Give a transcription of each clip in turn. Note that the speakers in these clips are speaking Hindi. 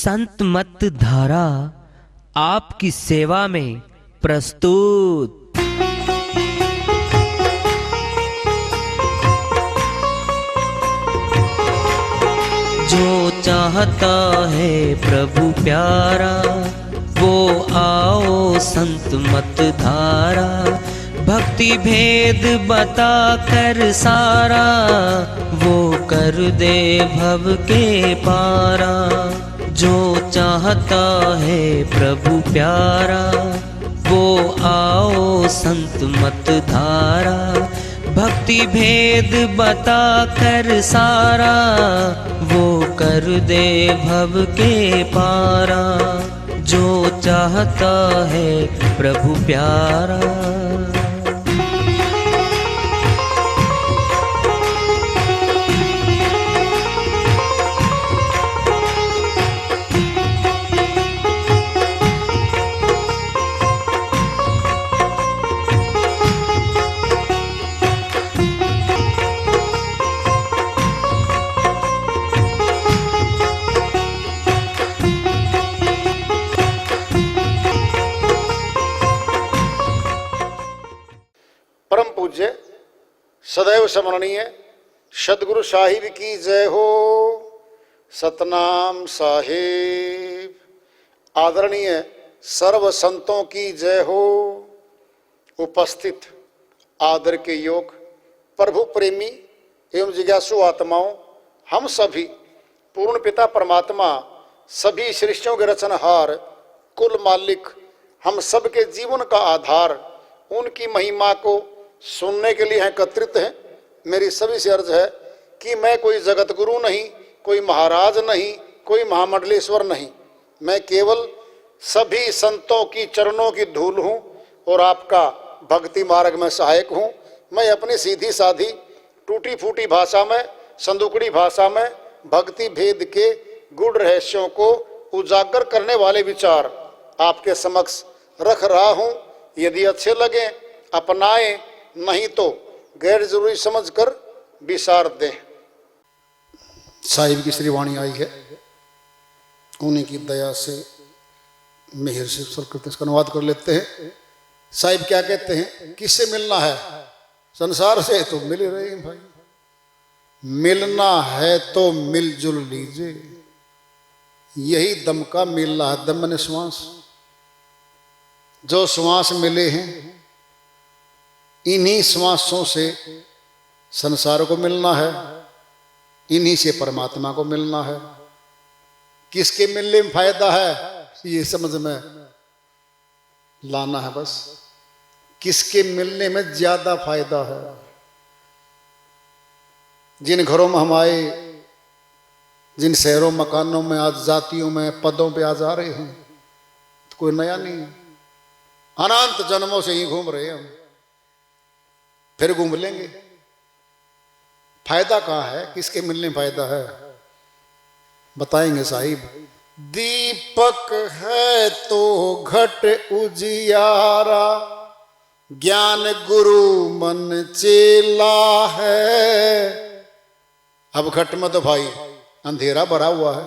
संत मत धारा आपकी सेवा में प्रस्तुत। जो चाहता है प्रभु प्यारा, वो आओ संत मत धारा। भक्ति भेद बता कर सारा, वो कर दे भव के पारा। जो चाहता है प्रभु प्यारा, वो आओ संत मत धारा। भक्ति भेद बता कर सारा, वो कर दे भव के पारा। जो चाहता है प्रभु प्यारा। परम पूज्य सदैव स्मरणीय सदगुरु साहिब की जय हो। सतनाम साहिब। आदरणीय सर्व संतों की जय हो। उपस्थित आदर के योग प्रभु प्रेमी एवं जिज्ञासु आत्माओं, हम सभी पूर्ण पिता परमात्मा, सभी सृष्टियों के रचनहार, कुल मालिक, हम सब के जीवन का आधार, उनकी महिमा को सुनने के लिए एकत्रित हैं। मेरी सभी से अर्ज है कि मैं कोई जगत गुरु नहीं, कोई महाराज नहीं, कोई महामंडलेश्वर नहीं। मैं केवल सभी संतों की चरणों की धूल हूँ और आपका भक्ति मार्ग में सहायक हूँ। मैं अपनी सीधी साधी टूटी फूटी भाषा में, संदुकड़ी भाषा में भक्ति भेद के गूढ़ रहस्यों को उजागर करने वाले विचार आपके समक्ष रख रहा हूँ। यदि अच्छे लगे अपनाएं, नहीं तो गैर जरूरी समझकर विसार दें। साहिब की श्री वाणी आई है, उन्हीं की दया से मेहर से सरकृत इसका अनुवाद कर लेते हैं। साहिब क्या कहते हैं? किससे मिलना है? संसार से तो मिल रहे हैं भाई। मिलना है तो मिलजुल लीजिए, यही दम का मिलना है। दम ने श्वास, जो श्वास मिले हैं इन्हीं श्वासों से संसार को मिलना है, इन्हीं से परमात्मा को मिलना है। किसके मिलने में फायदा है ये समझ में लाना है बस। किसके मिलने में ज्यादा फायदा है? जिन घरों में हम आए, जिन शहरों मकानों में, आज जातियों में, पदों पे आज आ रहे हैं, तो कोई नया नहीं है। अनंत जन्मों से ही घूम रहे हैं हम, फिर घूम लेंगे। फायदा कहाँ है? किसके मिलने में फायदा है? बताएंगे साहिब। दीपक है तो घट उजियारा, ज्ञान गुरु मन चेला है। अब घट में तो भाई अंधेरा भरा हुआ है,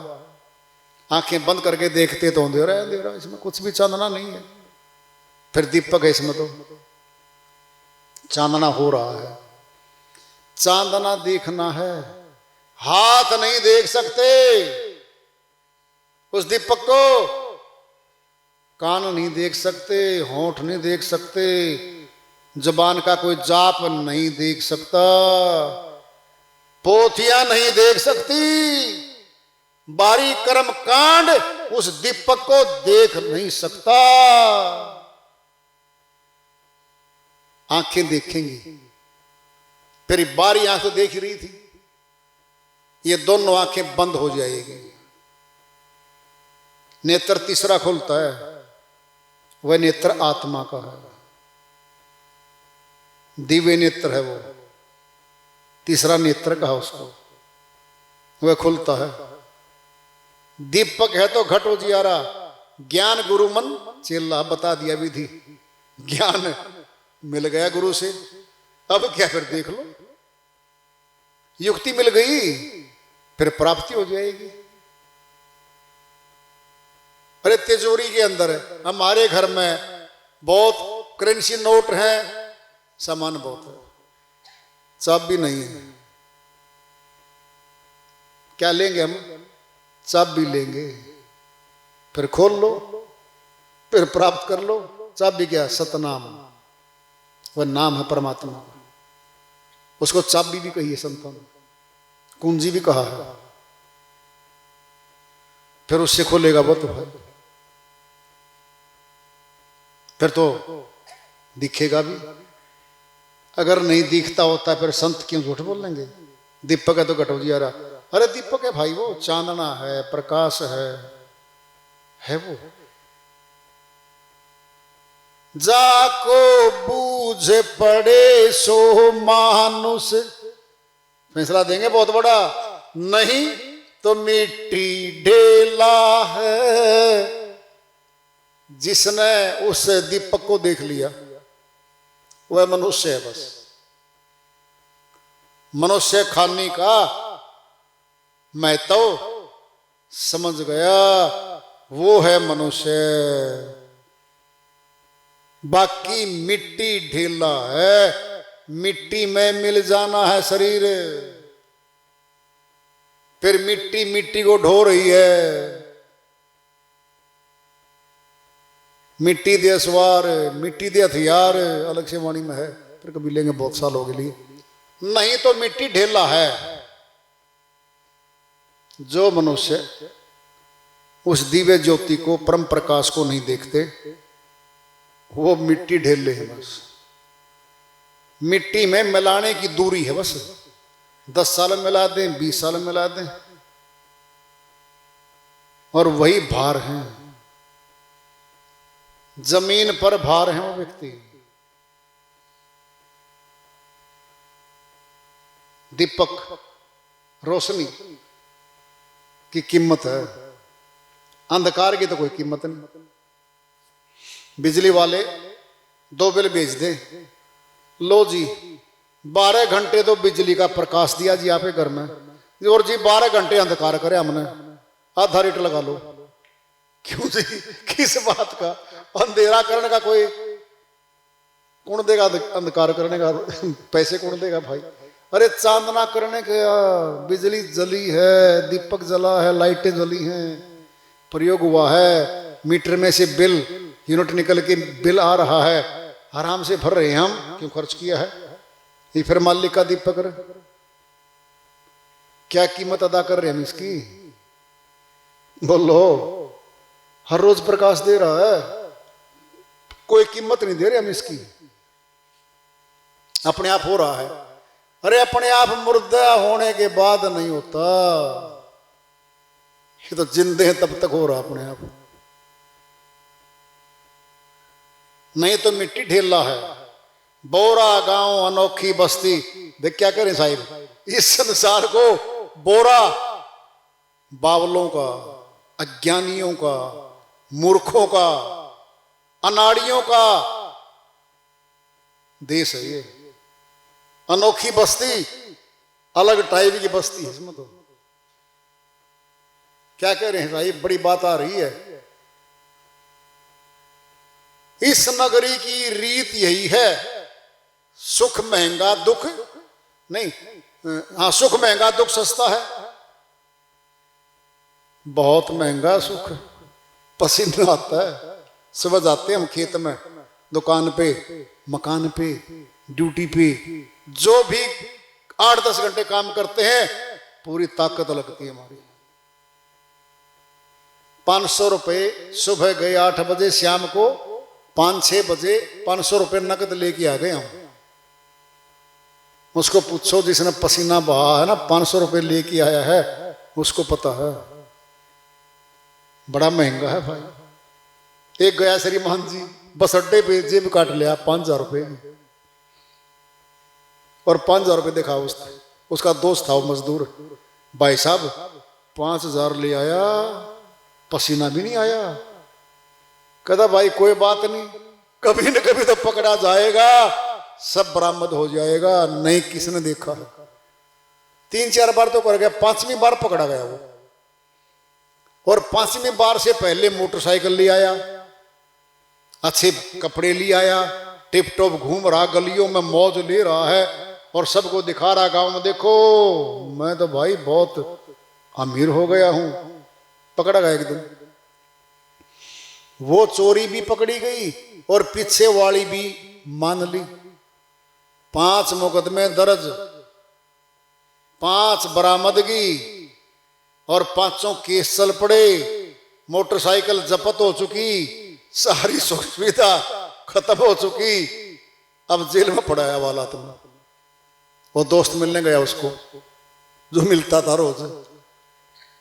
आंखें बंद करके देखते तो अंधेरा अंधेरा, इसमें कुछ भी चांदना नहीं है। फिर दीपक है, इसमें तो चांदना हो रहा है। चांदना देखना है, हाथ नहीं देख सकते उस दीपक को, कान नहीं देख सकते, होंठ नहीं देख सकते, जुबान का कोई जाप नहीं देख सकता, पोथियां नहीं देख सकती, बारीक कर्म कांड उस दीपक को देख नहीं सकता। आंखें देखेंगी, फिर बारी आंख तो देख रही थी, ये दोनों आंखें बंद हो जाएगी। नेत्र तीसरा खुलता है, वह नेत्र आत्मा का है, दिव्य नेत्र है वो। तीसरा नेत्र कहा उसको, वह खुलता है। दीपक है तो घट उजियारा, ज्ञान गुरु मन चेला। बता दिया विधि, ज्ञान मिल गया गुरु से, अब क्या? फिर देख लो, युक्ति मिल गई, फिर प्राप्ति हो जाएगी। तिजोरी के अंदर है। हमारे घर में बहुत करेंसी नोट है, सामान बहुत है, चाबी नहीं है। क्या लेंगे हम? चाबी लेंगे, फिर खोल लो, फिर प्राप्त कर लो। चाबी क्या? सतनाम, वह नाम है परमात्मा। उसको चाबी भी कही है संतों ने, कुंजी भी कहा है। फिर उससे खोलेगा वो तो है, फिर तो दिखेगा भी। अगर नहीं दिखता होता फिर संत क्यों झूठ बोल लेंगे? दीपक है तो घटोजी आ रहा, अरे दीपक है भाई, वो चांदना है, प्रकाश है वो। जाको बूझ पड़े सो मानुष, फैसला देंगे बहुत बड़ा, नहीं तो मिट्टी ढेला है। जिसने उस दीपक को देख लिया वह मनुष्य है। बस मनुष्य खानी का मैं तो समझ गया, वो है मनुष्य। बाकी मिट्टी ढीला है, मिट्टी में मिल जाना है शरीर। फिर मिट्टी मिट्टी को ढो रही है। मिट्टी दे सवार, मिट्टी दे हथियार, अलग से वाणी में है, फिर कभी लेंगे बहुत सालों के लिए। नहीं तो मिट्टी ढेला है। जो मनुष्य उस दिव्य ज्योति को, परम प्रकाश को नहीं देखते, वो मिट्टी ढेले है। बस मिट्टी में मिलाने की दूरी है। बस 10 साल मिला दें, 20 साल मिला दें, और वही भार है। जमीन पर भार है वो व्यक्ति। दीपक रोशनी की कीमत है, अंधकार की तो कोई कीमत नहीं। बिजली वाले 2 बिल भेज दे, लो जी 12 घंटे तो बिजली का प्रकाश दिया जी आपके घर में, और जी 12 घंटे अंधकार करे हमने, आधा रेट लगा लो। क्यों जी? किस बात का? अंधेरा करने का कोई कौन देगा? अंधकार करने का पैसे कौन देगा भाई? अरे चांदना करने का बिजली जली है, दीपक जला है, लाइटें जली हैं, प्रयोग हुआ है, मीटर में से बिल यूनिट निकल के बिल आ रहा है, आराम से भर रहे हैं हम। क्यों खर्च किया है? ये फिर मालिक का दीपक है। क्या कीमत अदा कर रहे हैं हम इसकी? बोलो, हर रोज प्रकाश दे रहा है, कोई कीमत नहीं दे रहे हम इसकी। अपने आप हो रहा है। अरे अपने आप मुर्दा होने के बाद नहीं होता, ये तो जिंदे हैं तब तक हो रहा अपने आप। नहीं तो मिट्टी ढेला है। बोरा गांव अनोखी बस्ती, देख क्या करें साहिब, इस संसार को बोरा बावलों का, अज्ञानियों का, मूर्खों का, अनाड़ियों का देश है ये। अनोखी बस्ती, अलग टाइप की बस्ती है इसमें। तो क्या कह रहे हैं साहिब, बड़ी बात आ रही है। इस नगरी की रीत यही है, सुख महंगा दुख नहीं, हाँ सुख महंगा दुख सस्ता है। बहुत महंगा सुख, पसीना आता है। सुबह जाते हैं हम खेत में, दुकान पे, मकान पे, ड्यूटी पे, जो भी 8-10 घंटे काम करते हैं, पूरी ताकत लगती है हमारी। 500 रुपए सुबह गए 8 बजे, शाम को 5-6 बजे 500 रुपए नकद लेके आ गए हम। उसको पूछो जिसने पसीना बहा है ना, 500 रुपए लेके आया है, उसको पता है बड़ा महंगा है भाई। एक गया श्रीमान जी बस अड्डे पे जेब काट लिया 5,000 रुपए, और 5,000 रुपए देखा उसका दोस्त था वो मजदूर, भाई साहब 5,000 ले आया, पसीना भी नहीं आया। कहता भाई कोई बात नहीं, कभी न कभी तो पकड़ा जाएगा, सब बरामद हो जाएगा। नहीं किसने देखा है, 3-4 बार तो कर गया, 5वीं बार पकड़ा गया वो। और 5वीं बार से पहले मोटरसाइकिल ले आया, अच्छे कपड़े ले आया, टिप टॉप घूम रहा, गलियों में मौज ले रहा है और सबको दिखा रहा गांव में, देखो मैं तो भाई बहुत अमीर हो गया हूं। पकड़ा गया एक दिन, वो चोरी भी पकड़ी गई और पीछे वाली भी मान ली। 5 मुकदमे दर्ज, 5 बरामदगी और 5 केस चल पड़े। मोटरसाइकिल जब्त हो चुकी, सारी सुख सुविधा खत्म हो चुकी, अब जेल में पड़ा है वाला। तुम वो दोस्त मिलने गया उसको जो मिलता था रोज,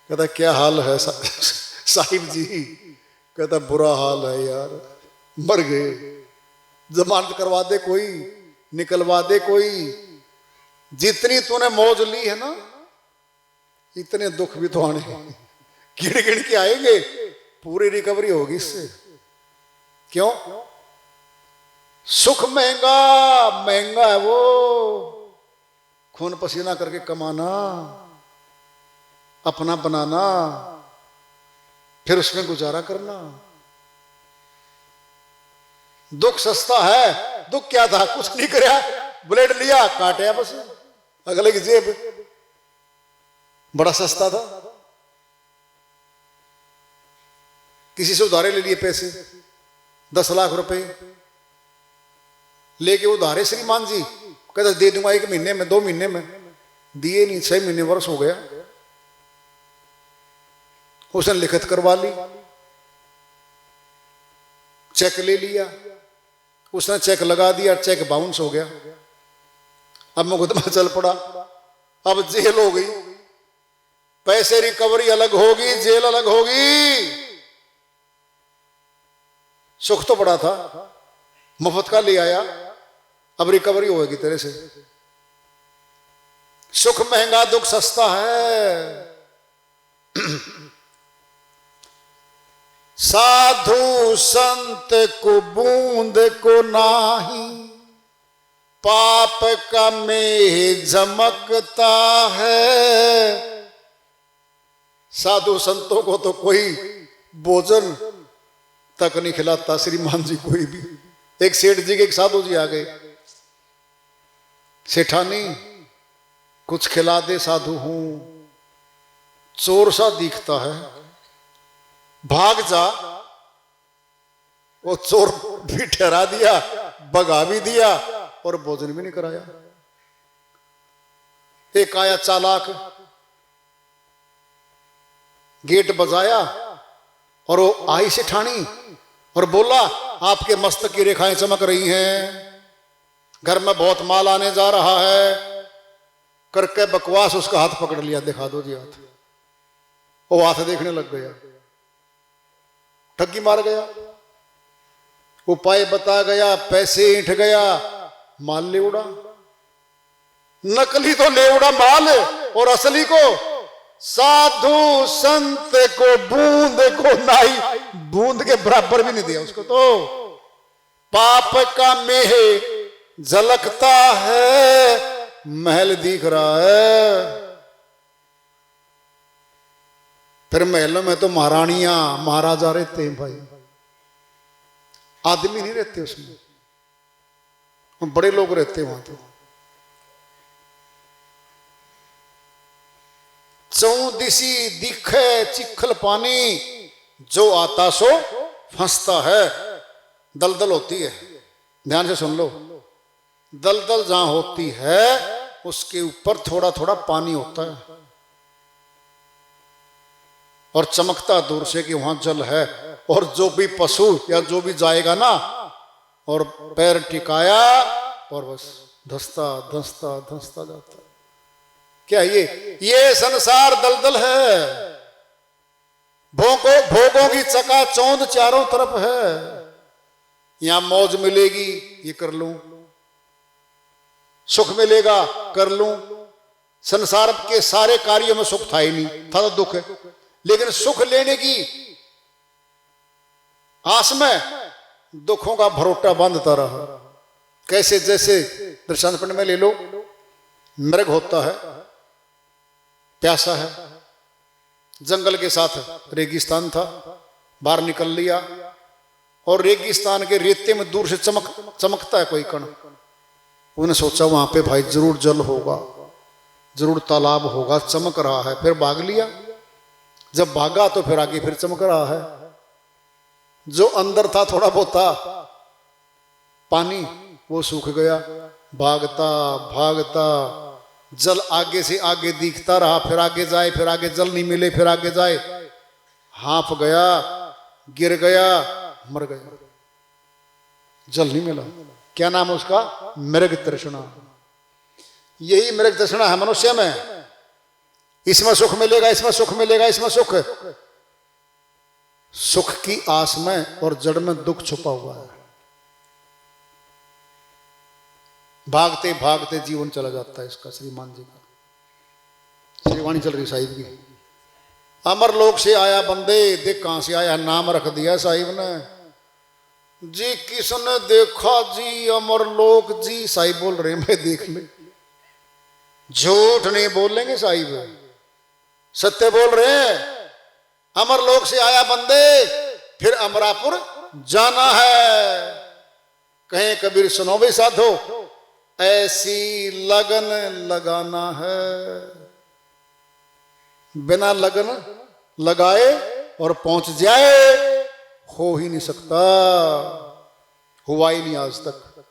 कहता क्या हाल है साहिब जी? कहता बुरा हाल है यार, मर गए, जमानत करवा दे कोई, निकलवा दे कोई। जितनी तूने मौज ली है ना, इतने दुख भी तो आने, गिन गिन के आएंगे, पूरी रिकवरी होगी इससे। क्यों? सुख महंगा महंगा है वो, खून पसीना करके कमाना, अपना बनाना, फिर उसमें गुजारा करना। दुख सस्ता है। दुख क्या था? कुछ नहीं कराया, ब्लेड लिया काटा बस, अगले की जेब, बड़ा सस्ता था। किसी से उधारे ले लिए पैसे, 10 लाख रुपए लेके उधारे श्रीमान जी, कहता दे दूंगा 1 महीने में, 2 महीने में, दिए नहीं, 6 महीने वर्ष हो गया। उसने लिखित करवा ली, चेक ले लिया, उसने चेक लगा दिया, चेक बाउंस हो गया। अब मुकदमा चल पड़ा, अब जेल हो गई, पैसे रिकवरी अलग होगी, जेल अलग होगी। सुख तो बड़ा था, मुफ्त का ले आया, अब रिकवरी होगी तेरे से। सुख महंगा, दुख सस्ता है। साधु संत को बूंद को नाही, पाप का मेह झमकता है। साधु संतों को तो कोई भोजन तक नहीं खिलाता श्रीमान जी, कोई भी। एक सेठ जी के एक साधु जी आ गए, सेठानी कुछ खिला दे, साधु हूं, चोर सा दिखता है, भाग जा। वो चोर भी ठहरा दिया, भगा भी दिया और भोजन भी नहीं कराया। एक आया चालाक, गेट बजाया और वो आई सेठानी और बोला आपके मस्तक की रेखाएं चमक रही हैं, घर में बहुत माल आने जा रहा है। करके बकवास उसका हाथ पकड़ लिया, दिखा दो जी हाथ। वो हाथ देखने लग गया, ठगी मार गया, उपाय बता गया, पैसे ईंट गया, माल ले उड़ा। नकली तो ले उड़ा माल, और असली को साधु संत को बूंद को नहीं, बूंद के बराबर भी नहीं दिया उसको। तो पाप का मेह झलकता है, महल दिख रहा है। फिर महलों में तो महारानियां महाराजा रहते हैं भाई, आदमी नहीं रहते उसमें, बड़े लोग रहते हैं वहां। तो चौदिशी दिखे चिखल पानी, जो आता सो फंसता है। दलदल होती है, ध्यान से सुन लो, दलदल जहां होती है उसके ऊपर थोड़ा थोड़ा पानी होता है और चमकता दूर से कि वहां जल है। और जो भी पशु या जो भी जाएगा ना और पैर टिकाया और बस धंसता धंसता धंसता जाता। क्या ये संसार दलदल है, भोगों की चकाचौंध चारों तरफ है। यहां मौज मिलेगी, ये कर लूं, सुख मिलेगा, कर लूं। संसार के सारे कार्यों में सुख था ही नहीं, था तो दुख है। लेकिन सुख लेने की आस में दुखों का भरोटा बांधता रहा। कैसे? जैसे दृष्टांत में ले लो, मृग होता है, प्यासा है, जंगल के साथ रेगिस्तान था, बाहर निकल लिया और रेगिस्तान के रेते में दूर से चमकता है कोई कण। उन्होंने सोचा वहां पे भाई जरूर जल होगा, जरूर तालाब होगा, चमक रहा है। फिर भाग लिया। जब भागा तो फिर आगे फिर चमक रहा है। जो अंदर था थोड़ा बहुत था पानी, वो सूख गया। भागता भागता जल आगे से आगे दिखता रहा, फिर आगे जाए, फिर आगे जल नहीं मिले, फिर आगे जाए, हाँफ गया, गिर गया, मर गया, जल नहीं मिला। क्या नाम है उसका? मृग तृष्णा। यही मृग तृष्णा है मनुष्य में। इसमें सुख मिलेगा, इसमें सुख मिलेगा, इसमें सुख, सुख की आस में और जड़ में दुख छुपा हुआ है। भागते भागते जीवन चला जाता है इसका। श्रीमान जी का श्रीवाणी चल रही साहिब की। अमर लोक से आया बंदे, देख कहां से आया, नाम रख दिया साहिब ने जी। किसने देखा जी अमर लोक जी? साहिब बोल रहे मैं देख ले। झूठ नहीं बोलेंगे साहिब, सत्य बोल रहे हैं। अमर लोक से आया बंदे, फिर अमरापुर जाना है। कहें कबीर सुनो भी साधो, ऐसी लगन लगाना है। बिना लगन लगाए और पहुंच जाए हो ही नहीं सकता, हुआ ही नहीं आज तक।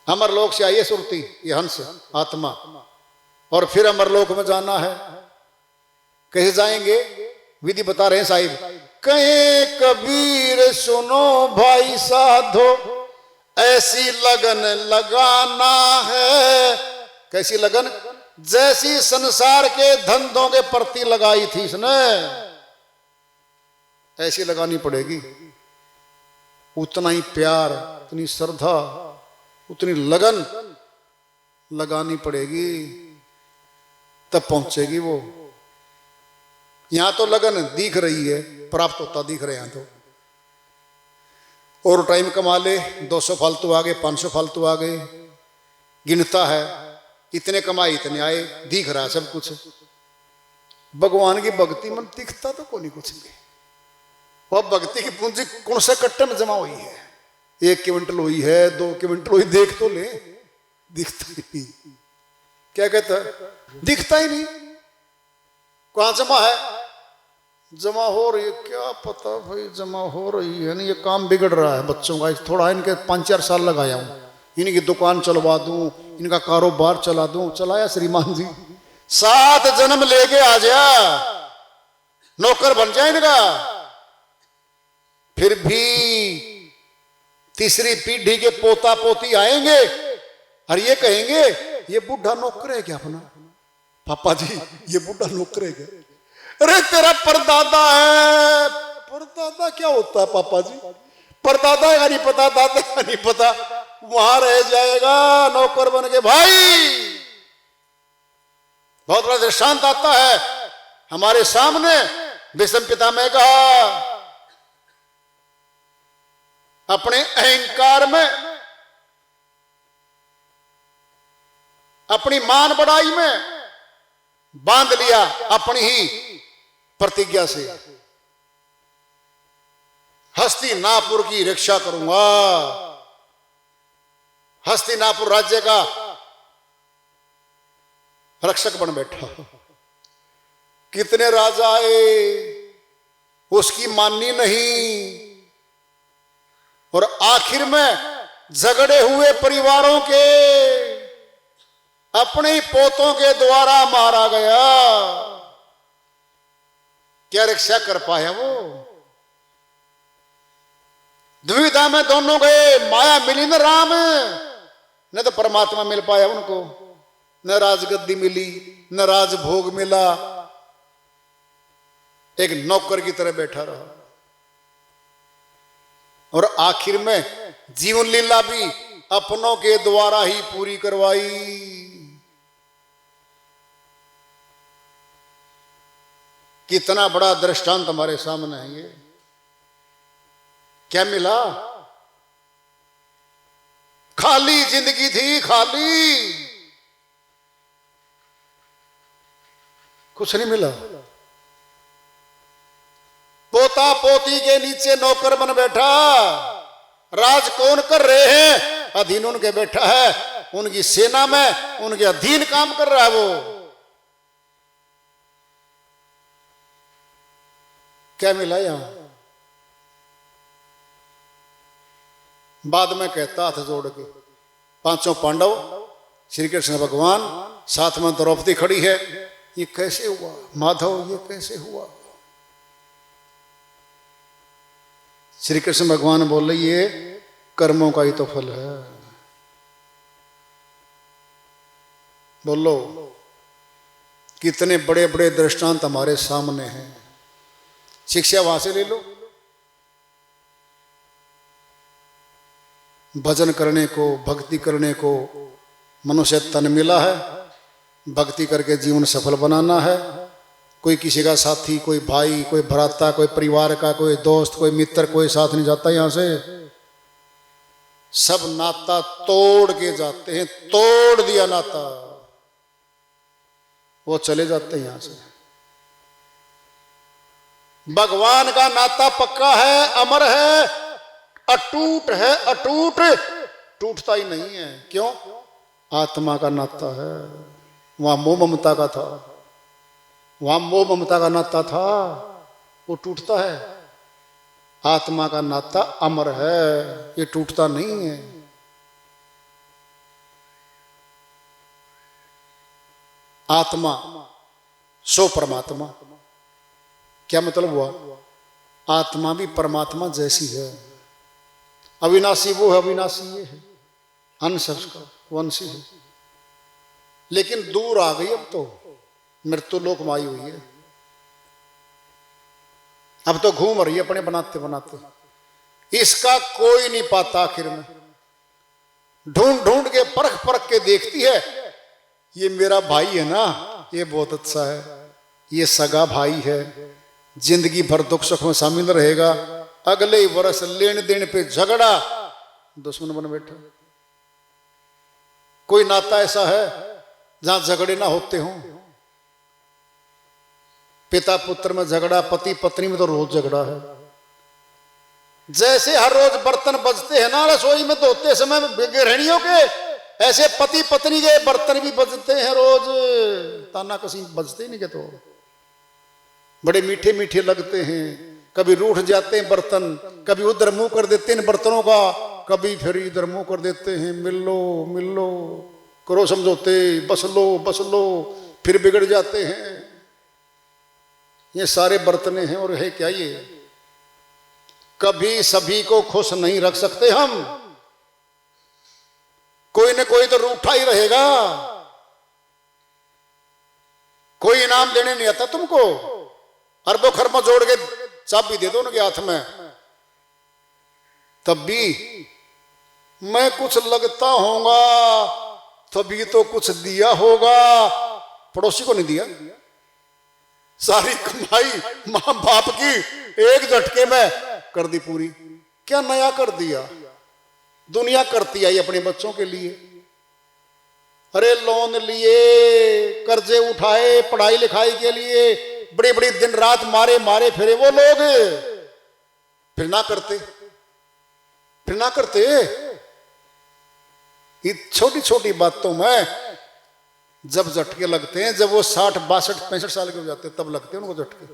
अमरलोक से आई है सुरती, ये हंस आत्मा, और फिर अमरलोक में जाना है। कैसे जाएंगे? विधि बता रहे हैं साहिब। कहे कबीर सुनो भाई साधो, ऐसी लगन लगाना है। कैसी लगन? जैसी संसार के धंधों के प्रति लगाई थी इसने, ऐसी लगानी पड़ेगी। उतना ही प्यार, उतनी श्रद्धा, उतनी लगन लगानी पड़ेगी, तब पहुंचेगी वो। यहां तो लगन दिख रही है, प्राप्त होता दिख रहे हैं। तो और टाइम कमा ले, 200 फालतू आ गए, 500 फालतू आ गए, गिनता है, इतने कमाए इतने आए, दिख रहा है सब कुछ। भगवान की भक्ति में दिखता तो कोई नहीं कुछ नहीं। वह भक्ति की पूंजी कौन से कट्टे में जमा हुई है? 1 क्विंटल हुई है, 2 क्विंटल हुई, देख तो ले, दिखता ही नहीं। क्या कहता है? दिखता ही नहीं। कहां जमा है? जमा हो रही है, क्या पता भाई जमा हो रही है। नहीं, ये काम बिगड़ रहा है बच्चों का। थोड़ा इनके 5-4 साल लगाया हूं, इनकी दुकान चलवा दूं, इनका कारोबार चला दूं। चलाया श्रीमान जी, 7 जन्म लेके आ जा, नौकर बन जाए इनका। फिर भी तीसरी पीढ़ी के पोता पोती आएंगे और ये कहेंगे ये बुढ़ा नौकर है क्या अपना? पापा जी ये बुढ़ा नौकर है क्या? अरे तेरा परदादा है। परदादा क्या होता है पापा जी? परदादा का नहीं पता, दादा का नहीं पता, वहां रह जाएगा नौकर बन के। भाई बहुत बड़ा दृष्टांत आता है हमारे सामने। विषम पितामह कहा, अपने अहंकार में, अपनी मान बढ़ाई में बांध लिया अपनी ही प्रतिज्ञा से, हस्तिनापुर की रक्षा करूंगा। हस्तिनापुर राज्य का रक्षक बन बैठा। कितने राजा आए, उसकी माननी नहीं, और आखिर में झगड़े हुए परिवारों के अपने ही पोतों के द्वारा मारा गया। क्या रक्षा कर पाया वो? द्विधा में दोनों गए। माया मिली न राम, न तो परमात्मा मिल पाया उनको। न राजगद्दी मिली, न राजभोग मिला, एक नौकर की तरह बैठा रहा। और आखिर में जीवन लीला भी अपनों के द्वारा ही पूरी करवाई। कितना बड़ा दृष्टांत हमारे सामने है ये। क्या मिला? खाली जिंदगी थी, खाली। कुछ नहीं मिला। पोता पोती के नीचे नौकर बन बैठा, राज कौन कर रहे हैं? अधीन उनके बैठा है, उनकी सेना में उनके अधीन काम कर रहा है वो। क्या मिला यहां? बाद में कहता हाथ जोड़ के, पांचों पांडव, श्री कृष्ण भगवान, साथ में द्रौपदी खड़ी है, ये कैसे हुआ माधव, ये कैसे हुआ? श्री कृष्ण भगवान बोले ये कर्मों का ही तो फल है। बोलो, कितने बड़े बड़े दृष्टांत हमारे सामने हैं, शिक्षा वहां से ले लो। भजन करने को, भक्ति करने को मनुष्य तन मिला है, भक्ति करके जीवन सफल बनाना है। कोई किसी का साथी, कोई भाई, कोई भ्राता, कोई परिवार का, कोई दोस्त, कोई मित्र, कोई साथ नहीं जाता यहां से। सब नाता तोड़ के जाते हैं, तोड़ दिया नाता, वो चले जाते हैं यहां से। भगवान का नाता पक्का है, अमर है, अटूट है, अटूट, टूटता ही नहीं है। क्यों? आत्मा का नाता है। वहां मोह ममता का था, वहां मोह ममता का नाता था, वो टूटता है। आत्मा का नाता अमर है, ये टूटता नहीं है। आत्मा सो परमात्मा, क्या मतलब हुआ? आत्मा भी परमात्मा जैसी है। अविनाशी वो है, अविनाशी ये है, अंश उसका, वो अंशी है। लेकिन दूर आ गई, अब तो मृत्यु लोक में आई हुई है, अब तो घूम रही है अपने बनाते बनाते। इसका कोई नहीं पाता, आखिर में ढूंढ ढूंढ के परख परख के देखती है, ये मेरा भाई है ना, ये बहुत अच्छा है, ये सगा भाई है, जिंदगी भर दुख सुख में शामिल रहेगा, अगले वर्ष लेन देन पे झगड़ा, दुश्मन बन बैठा। कोई नाता ऐसा है जहां झगड़े ना होते हों? पिता पुत्र में झगड़ा, पति पत्नी में तो रोज झगड़ा है। जैसे हर रोज बर्तन बजते हैं ना रसोई में धोते समय गृहिणियों के, ऐसे पति पत्नी के बर्तन भी बजते हैं रोज, ताना कसी बजते ही नहीं के, तो बड़े मीठे मीठे लगते हैं। कभी रूठ जाते हैं बर्तन, कभी उधर मुंह कर देते हैं बर्तनों का, कभी फिर इधर मुंह कर देते हैं, मिल लो, करो समझौते, बस लो, फिर बिगड़ जाते हैं। ये सारे बर्तने हैं। और है क्या ये? कभी सभी को खुश नहीं रख सकते हम, कोई न कोई तो रूठा ही रहेगा। कोई इनाम देने नहीं आता तुमको, अरबों खरबों जोड़ के चाबी दे दो उनके हाथ में, तब भी मैं कुछ लगता होगा, तभी तो कुछ दिया होगा। पड़ोसी को नहीं दिया, सारी कमाई मां बाप की एक झटके में कर दी पूरी। क्या नया कर दिया? दुनिया करती आई अपने बच्चों के लिए। अरे लोन लिए, कर्जे उठाए पढ़ाई लिखाई के लिए, बड़ी बड़ी दिन रात मारे फिरे वो लोग, फिर ना करते। ये छोटी छोटी बातों में जब झटके लगते हैं, जब वो 60, 62, 65 साल के हो जाते हैं, तब लगते हैं उनको झटके।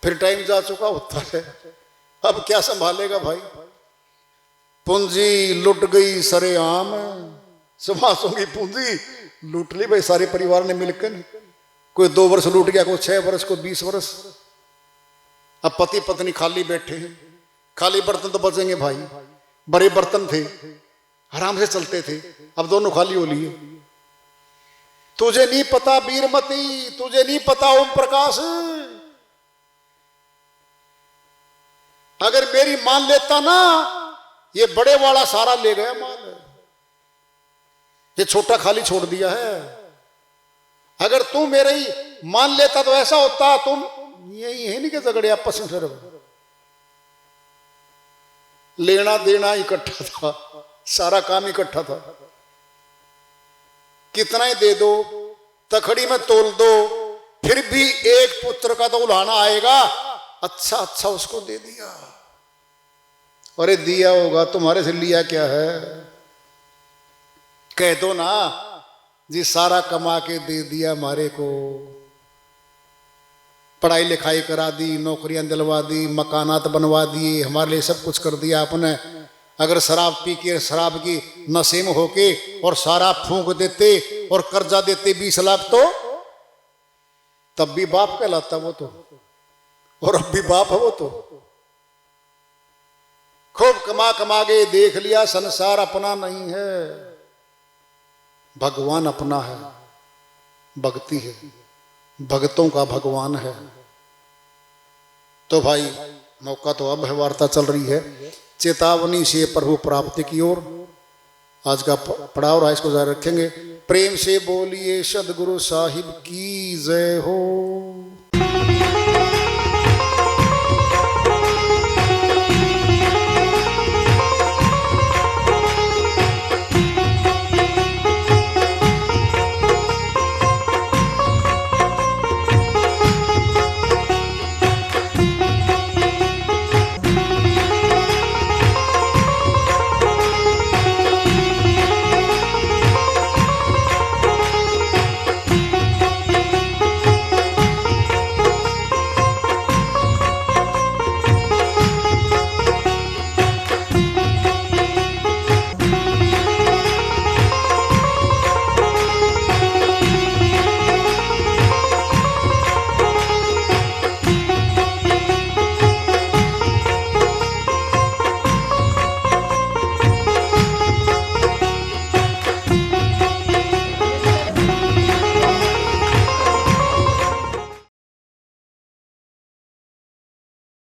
फिर टाइम जा चुका होता है, अब क्या संभालेगा भाई? पूंजी लुट गई सरेआम, सुभाषों की पूंजी लूट ली भाई सारे परिवार ने मिलकर। कोई 2 वर्ष लूट गया, कोई 6 वर्ष, कोई 20 वर्ष। अब पति पत्नी खाली बैठे हैं। खाली बर्तन तो बचेंगे भाई, बड़े बर्तन थे, आराम से चलते थे, अब दोनों खाली हो लिए। तुझे नहीं पता वीरमती, तुझे नहीं पता ओम प्रकाश, अगर मेरी मान लेता ना, ये बड़े वाला सारा ले गया माल, ये छोटा खाली छोड़ दिया है। अगर तू मेरे ही मान लेता तो ऐसा होता, तुम यही है नहीं कि झगड़े आपस में, फिर लेना देना इकट्ठा था, सारा काम इकट्ठा था। कितना ही दे दो, तखड़ी में तोल दो, फिर भी एक पुत्र का तो उलाहना आएगा, अच्छा अच्छा उसको दे दिया। अरे दिया होगा, तुम्हारे से लिया क्या है? कह दो ना जी सारा कमा के दे दिया हमारे को, पढ़ाई लिखाई करा दी, नौकरियां दिलवा दी, मकानात बनवा दिए, हमारे लिए सब कुछ कर दिया आपने। अगर शराब पी के शराब की नशे में होके और सारा फूंक देते और कर्जा देते 20 लाख, तो तब भी बाप कहलाता वो तो, और अब भी बाप है वो तो। खूब कमा कमा के देख लिया संसार अपना नहीं है, भगवान अपना है, भक्ति है, भक्तों का भगवान है। तो भाई मौका तो अब है, वार्ता चल रही है चेतावनी से प्रभु प्राप्ति की ओर। आज का पड़ाव रहा, इसको जारी रखेंगे। प्रेम से बोलिए सदगुरु साहिब की जय हो।